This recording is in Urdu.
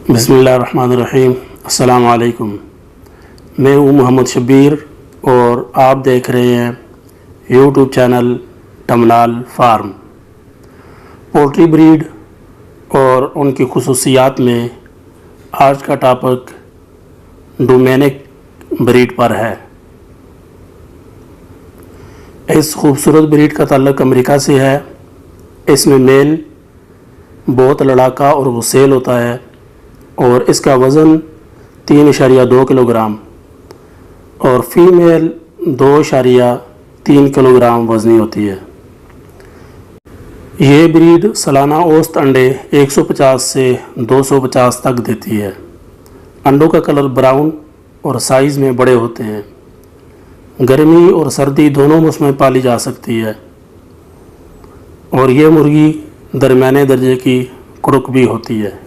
بسم اللہ الرحمن الرحیم۔ السلام علیکم، میں ہوں محمد شبیر اور آپ دیکھ رہے ہیں یوٹیوب چینل ٹمنال فارم۔ پولٹری بریڈ اور ان کی خصوصیات میں آج کا ٹاپک ڈومینک بریڈ پر ہے۔ اس خوبصورت بریڈ کا تعلق امریکہ سے ہے۔ اس میں میل بہت لڑاکا اور غسیل ہوتا ہے اور اس کا وزن 3.2 کلو گرام اور فیمیل 2.3 کلو گرام وزنی ہوتی ہے۔ یہ بریڈ سالانہ اوسط انڈے 150 سے 250 تک دیتی ہے۔ انڈوں کا کلر براؤن اور سائز میں بڑے ہوتے ہیں۔ گرمی اور سردی دونوں موسم میں پالی جا سکتی ہے اور یہ مرغی درمیانے درجے کی کڑک بھی ہوتی ہے۔